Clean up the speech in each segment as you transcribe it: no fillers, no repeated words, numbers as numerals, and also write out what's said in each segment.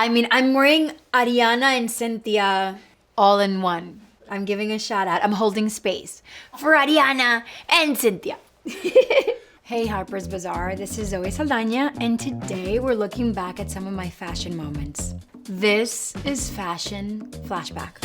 I mean, I'm wearing Ariana and Cynthia all in one. I'm giving a shout out. I'm holding space for Ariana and Cynthia. Hey Harper's Bazaar, this is Zoe Saldaña, and today we're looking back at some of my fashion moments. This is Fashion Flashback.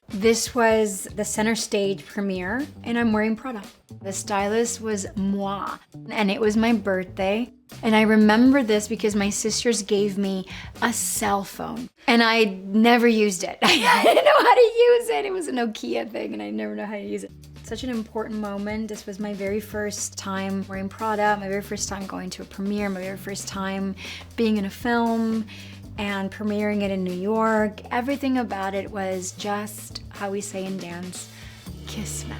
This was the center stage premiere, and I'm wearing Prada. The stylist was moi, and it was my birthday. And I remember this because my sisters gave me a cell phone, and I never used it. I didn't know how to use it. It was a Nokia thing, and I never know how to use it. Such an important moment. This was my very first time wearing Prada, my very first time going to a premiere, my very first time being in a film and premiering it in New York. Everything about it was just, how we say in dance, kismet.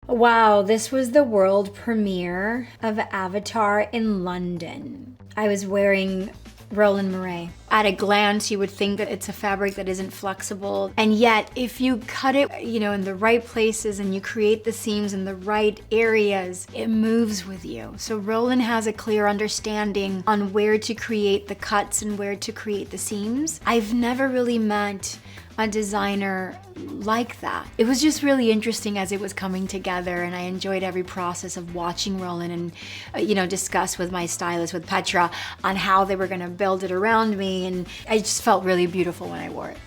Wow, this was the world premiere of Avatar in London. I was wearing Roland Mouret. At a glance, you would think that it's a fabric that isn't flexible. And yet, if you cut it, in the right places and you create the seams in the right areas, it moves with you. So Roland has a clear understanding on where to create the cuts and where to create the seams. I've never really met a designer like that. It was just really interesting as it was coming together, and I enjoyed every process of watching Roland and discuss with my stylist, with Petra, on how they were gonna build it around me, and I just felt really beautiful when I wore it.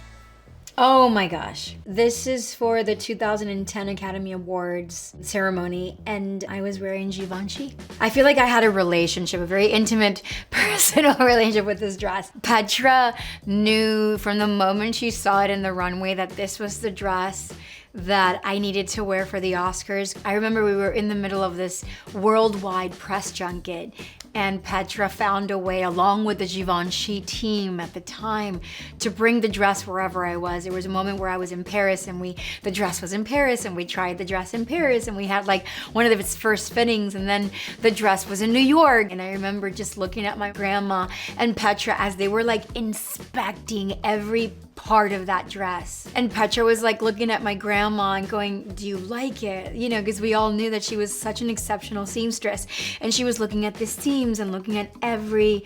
Oh my gosh. This is for the 2010 Academy Awards ceremony, and I was wearing Givenchy. I feel like I had a relationship, a very intimate, personal relationship with this dress. Petra knew from the moment she saw it in the runway that this was the dress that I needed to wear for the Oscars. I remember we were in the middle of this worldwide press junket, and Petra found a way, along with the Givenchy team at the time, to bring the dress wherever I was. There was a moment where I was in Paris, and the dress was in Paris, and we tried the dress in Paris, and we had like one of its first fittings, and then the dress was in New York. And I remember just looking at my grandma and Petra as they were like inspecting every part of that dress. And Petra was like looking at my grandma and going, "Do you like it?" Because we all knew that she was such an exceptional seamstress. And she was looking at the seams and looking at every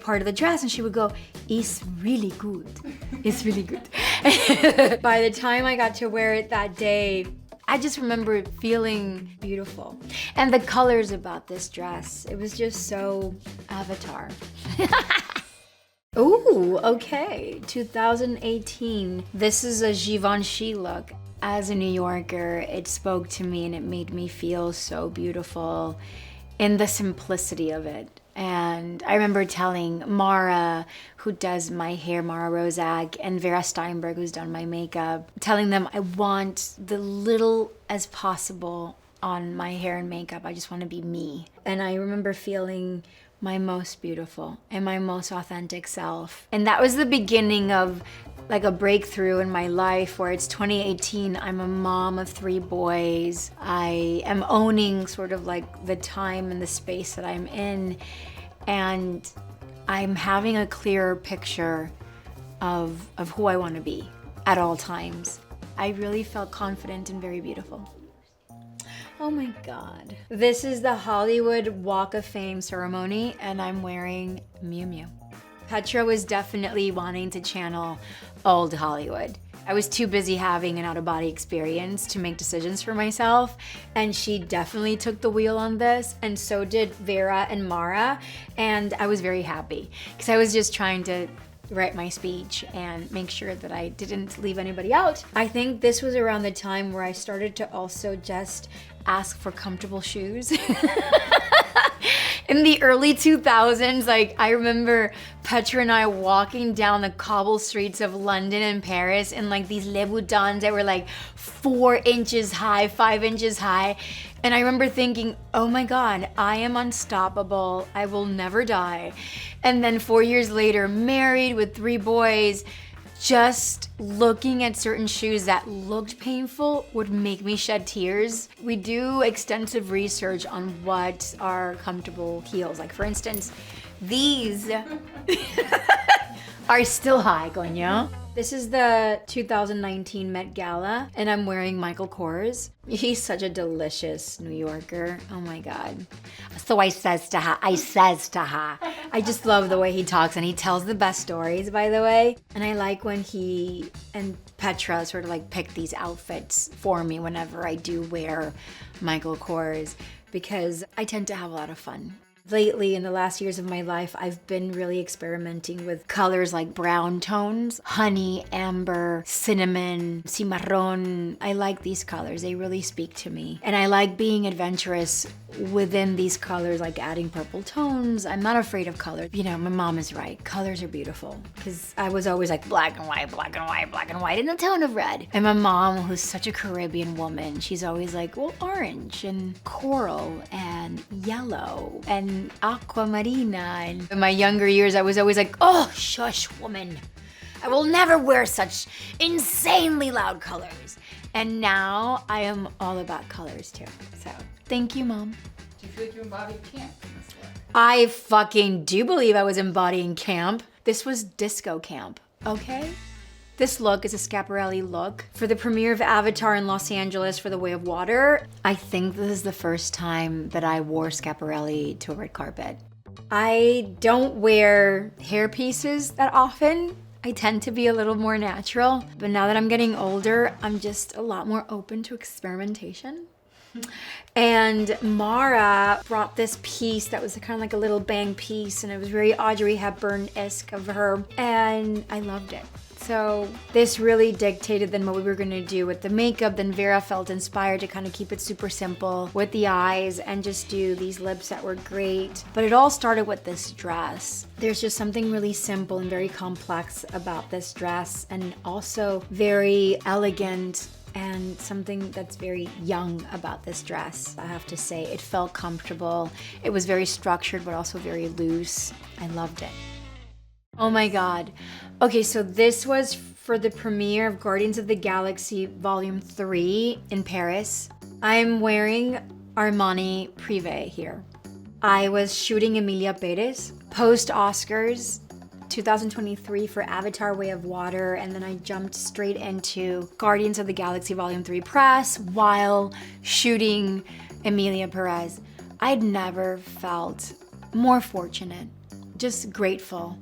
part of the dress, and she would go, "It's really good. It's really good." By the time I got to wear it that day, I just remember feeling beautiful. And the colors about this dress, it was just so Avatar. Ooh, okay, 2018. This is a Givenchy look. As a New Yorker, it spoke to me and it made me feel so beautiful in the simplicity of it. And I remember telling Mara, who does my hair, Mara Rozak, and Vera Steinberg, who's done my makeup, telling them I want the little as possible on my hair and makeup. I just want to be me. And I remember feeling my most beautiful and my most authentic self. And that was the beginning of like a breakthrough in my life, where it's 2018, I'm a mom of 3 boys. I am owning sort of like the time and the space that I'm in, and I'm having a clearer picture of who I want to be at all times. I really felt confident and very beautiful. Oh my God. This is the Hollywood Walk of Fame ceremony, and I'm wearing Miu Miu. Petra was definitely wanting to channel old Hollywood. I was too busy having an out-of-body experience to make decisions for myself, and she definitely took the wheel on this, and so did Vera and Mara, and I was very happy because I was just trying to write my speech and make sure that I didn't leave anybody out. I think this was around the time where I started to also just ask for comfortable shoes. In the early 2000s, like I remember Petra and I walking down the cobble streets of London and Paris in like these Louboutins that were like 4 inches high, 5 inches high. And I remember thinking, oh my God, I am unstoppable. I will never die. And then 4 years later, married with 3 boys, just looking at certain shoes that looked painful would make me shed tears. We do extensive research on what are comfortable heels. Like for instance, these are still high, coño. This is the 2019 Met Gala, and I'm wearing Michael Kors. He's such a delicious New Yorker. Oh my God. A So I says to her. I just love the way he talks, and he tells the best stories, by the way. And I like when he and Petra sort of like pick these outfits for me whenever I do wear Michael Kors, because I tend to have a lot of fun. Lately, in the last years of my life, I've been really experimenting with colors like brown tones, honey, amber, cinnamon, cimarron. I like these colors. They really speak to me. And I like being adventurous within these colors, like adding purple tones. I'm not afraid of color. You know, my mom is right. Colors are beautiful. Because I was always like black and white, black and white, black and white, in a tone of red. And my mom, who's such a Caribbean woman, she's always like, well, orange and coral and yellow and aquamarina. And in my younger years, I was always like, oh, shush, woman. I will never wear such insanely loud colors. And now I am all about colors too. So thank you, Mom. Do you feel like you embodied camp in this look? I fucking do believe I was embodying camp. This was disco camp, okay? This look is a Schiaparelli look for the premiere of Avatar in Los Angeles for The Way of Water. I think this is the first time that I wore Schiaparelli to a red carpet. I don't wear hair pieces that often. I tend to be a little more natural, but now that I'm getting older, I'm just a lot more open to experimentation. And Mara brought this piece that was kind of like a little bang piece, and it was very Audrey Hepburn-esque of her, and I loved it. So this really dictated then what we were gonna do with the makeup. Then Vera felt inspired to kind of keep it super simple with the eyes and just do these lips that were great. But it all started with this dress. There's just something really simple and very complex about this dress, and also very elegant, and something that's very young about this dress, I have to say. It felt comfortable. It was very structured, but also very loose. I loved it. Oh my God. Okay, so this was for the premiere of Guardians of the Galaxy Volume 3 in Paris. I'm wearing Armani Privé here. I was shooting Emilia Perez post-Oscars 2023 for Avatar Way of Water, and then I jumped straight into Guardians of the Galaxy Volume 3 press while shooting Emilia Perez. I'd never felt more fortunate, just grateful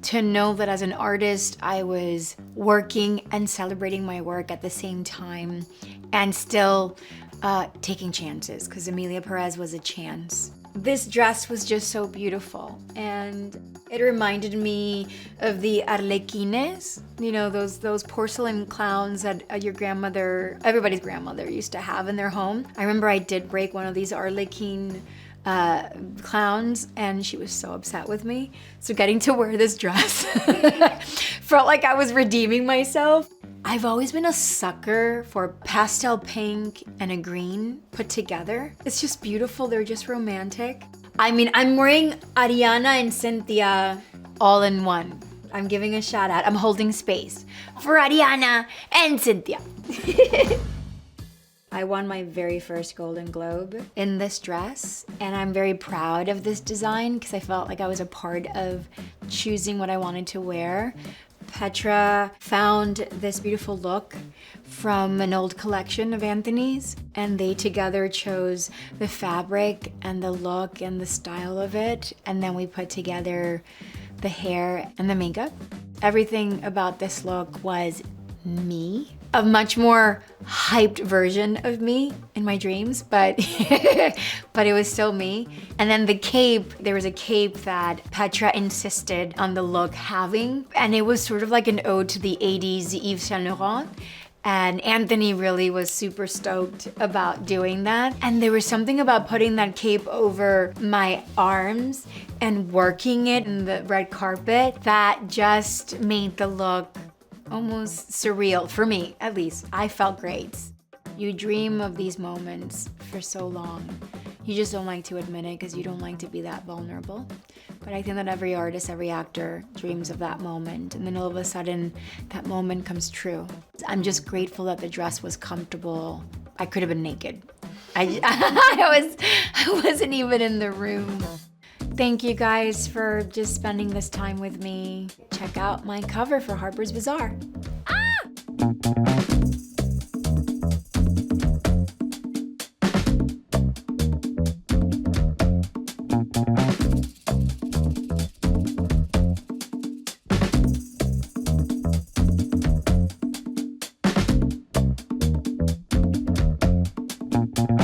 to know that as an artist, I was working and celebrating my work at the same time, and still taking chances, because Emilia Perez was a chance. This dress was just so beautiful, and it reminded me of the arlequines, you know, those porcelain clowns that your grandmother, everybody's grandmother, used to have in their home. I remember I did break one of these arlequin clowns, and she was so upset with me. So getting to wear this dress felt like I was redeeming myself. I've always been a sucker for pastel pink and a green put together. It's just beautiful. They're just romantic. I mean, I'm wearing Ariana and Cynthia all in one. I'm giving a shout out. I'm holding space for Ariana and Cynthia. I won my very first Golden Globe in this dress, and I'm very proud of this design because I felt like I was a part of choosing what I wanted to wear. Petra found this beautiful look from an old collection of Anthony's, and they together chose the fabric and the look and the style of it, and then we put together the hair and the makeup. Everything about this look was me. A much more hyped version of me in my dreams, but but it was still me. And then the cape, there was a cape that Petra insisted on the look having, and it was sort of like an ode to the 80s Yves Saint Laurent. And Anthony really was super stoked about doing that. And there was something about putting that cape over my arms and working it in the red carpet that just made the look almost surreal, for me at least. I felt great. You dream of these moments for so long. You just don't like to admit it because you don't like to be that vulnerable. But I think that every artist, every actor dreams of that moment, and then all of a sudden that moment comes true. I'm just grateful that the dress was comfortable. I could have been naked. I wasn't even in the room. Thank you guys for just spending this time with me. Check out my cover for Harper's Bazaar. Bye.